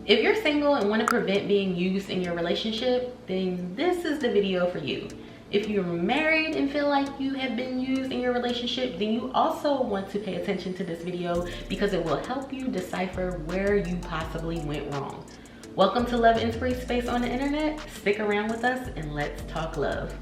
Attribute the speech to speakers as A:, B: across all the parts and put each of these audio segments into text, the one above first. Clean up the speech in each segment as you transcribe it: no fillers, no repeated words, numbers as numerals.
A: If you're single and want to prevent being used in your relationship, then this is the video for you. If you're married and feel like you have been used in your relationship, then you also want to pay attention to this video because it will help you decipher where you possibly went wrong. Welcome to Love Inspiry Space on the internet. Stick around with us and let's talk love.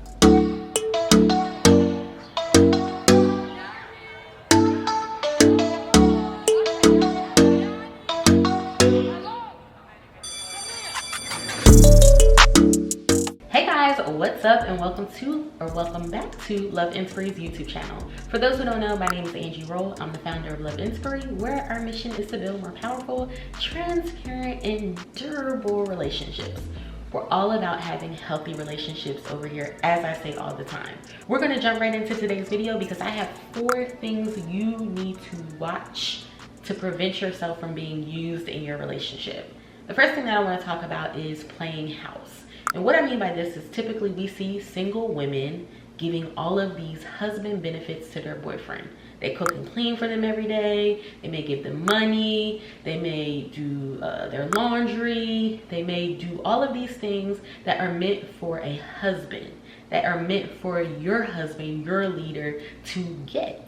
A: What's up and welcome back to Love Inspiry's YouTube channel. For those who don't know, my name is Angie Rolle. I'm the founder of Love Inspiry, where our mission is to build more powerful, transparent, and durable relationships. We're all about having healthy relationships over here, as I say all the time. We're gonna jump right into today's video because I have 4 things you need to watch to prevent yourself from being used in your relationship. The first thing that I want to talk about is playing house. And what I mean by this is typically we see single women giving all of these husband benefits to their boyfriend. They cook and clean for them every day. They may give them money. They may do their laundry. They may do all of these things that are meant for a husband, that are meant for your husband, your leader to get.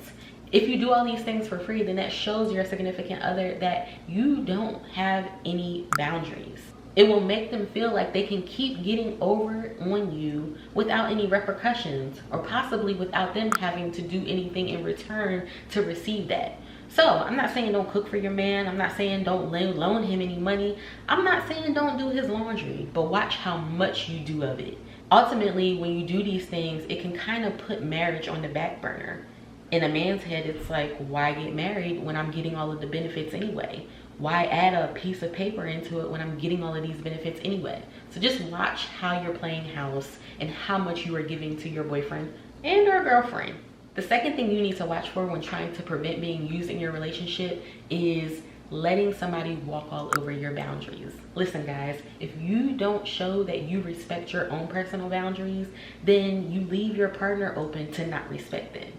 A: If you do all these things for free, then that shows your significant other that you don't have any boundaries. It will make them feel like they can keep getting over on you without any repercussions, or possibly without them having to do anything in return to receive that. So I'm not saying don't cook for your man. I'm not saying don't loan him any money. I'm not saying don't do his laundry, but watch how much you do of it. Ultimately, when you do these things, it can kind of put marriage on the back burner. In a man's head, it's like, why get married when I'm getting all of the benefits anyway? Why add a piece of paper into it when I'm getting all of these benefits anyway? So just watch how you're playing house and how much you are giving to your boyfriend and or girlfriend. The second thing you need to watch for when trying to prevent being used in your relationship is letting somebody walk all over your boundaries. Listen guys, if you don't show that you respect your own personal boundaries, then you leave your partner open to not respect them.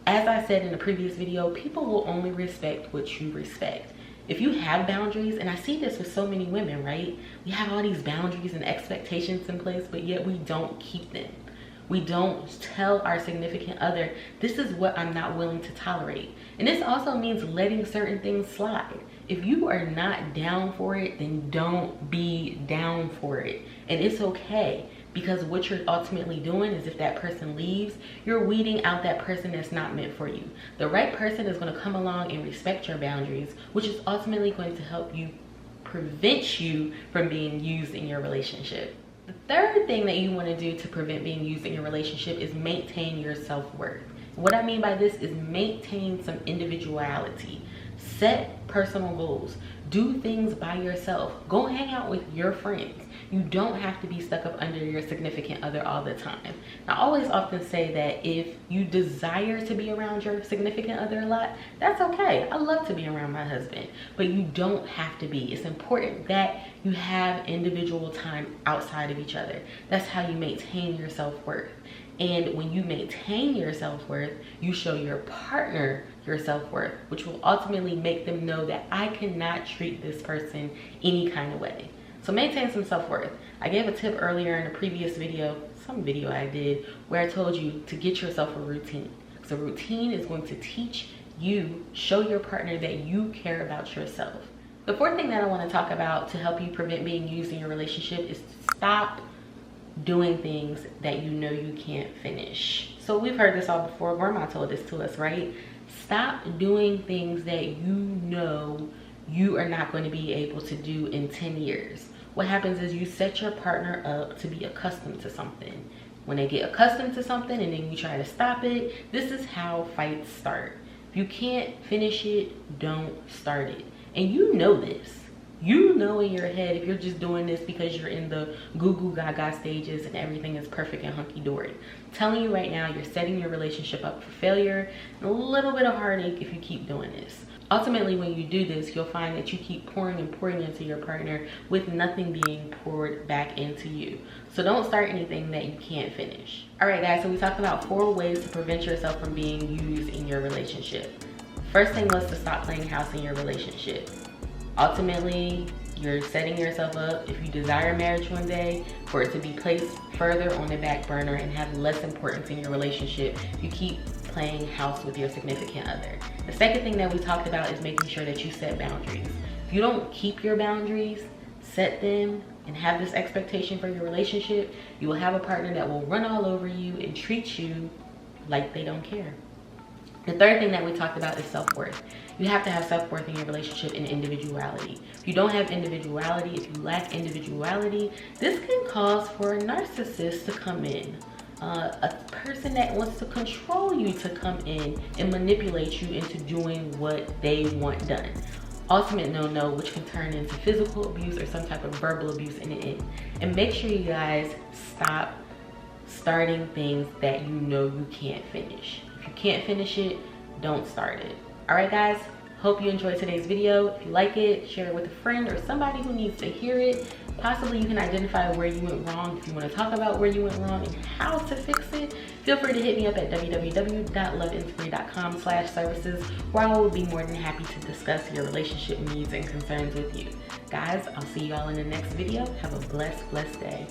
A: As I said in the previous video, people will only respect what you respect. If you have boundaries, and I see this with so many women, right? We have all these boundaries and expectations in place, but yet we don't keep them. We don't tell our significant other, this is what I'm not willing to tolerate. And this also means letting certain things slide. If you are not down for it, then don't be down for it. And it's okay. Because what you're ultimately doing is if that person leaves, you're weeding out that person that's not meant for you. The right person is going to come along and respect your boundaries, which is ultimately going to help you prevent you from being used in your relationship. The third thing that you want to do to prevent being used in your relationship is maintain your self-worth. What I mean by this is maintain some individuality. Set personal goals. Do things by yourself. Go hang out with your friends. You don't have to be stuck up under your significant other all the time. I always often say that if you desire to be around your significant other a lot, that's okay. I love to be around my husband, but you don't have to be. It's important that you have individual time outside of each other. That's how you maintain your self-worth. And when you maintain your self-worth, you show your partner your self-worth, which will ultimately make them know that I cannot treat this person any kind of way. So maintain some self-worth. I gave a tip earlier in a previous video, some video I did, where I told you to get yourself a routine. So routine is going to teach you, show your partner that you care about yourself. The fourth thing that I want to talk about to help you prevent being used in your relationship is to stop doing things that you know you can't finish. So we've heard this all before. Grandma told this to us, right? Stop doing things that you know you are not going to be able to do in 10 years. What happens is you set your partner up to be accustomed to something. When they get accustomed to something and then you try to stop it, this is how fights start. If you can't finish it, don't start it. And you know this. You know in your head if you're just doing this because you're in the goo goo gaga stages and everything is perfect and hunky-dory. I'm telling you right now, you're setting your relationship up for failure and a little bit of heartache if you keep doing this. Ultimately, when you do this, you'll find that you keep pouring and pouring into your partner with nothing being poured back into you. So don't start anything that you can't finish. All right, guys, so we talked about 4 ways to prevent yourself from being used in your relationship. First thing was to stop playing house in your relationship. Ultimately, you're setting yourself up, if you desire marriage one day, for it to be placed further on the back burner and have less importance in your relationship. You keep playing house with your significant other. The second thing that we talked about is making sure that you set boundaries. If you don't keep your boundaries, set them, and have this expectation for your relationship, you will have a partner that will run all over you and treat you like they don't care. The third thing that we talked about is self-worth. You have to have self-worth in your relationship and individuality. If you don't have individuality, if you lack individuality, this can cause for a narcissist to come in. A person that wants to control you to come in and manipulate you into doing what they want done. Ultimate no-no, which can turn into physical abuse or some type of verbal abuse in the end. And make sure you guys stop starting things that you know you can't finish. If you can't finish it, don't start it. All right, guys, hope you enjoyed today's video. If you like it, share it with a friend or somebody who needs to hear it. Possibly you can identify where you went wrong. If you want to talk about where you went wrong and how to fix it, feel free to hit me up at www.loveinspiry.com/services, where I will be more than happy to discuss your relationship needs and concerns with you. Guys, I'll see you all in the next video. Have a blessed day.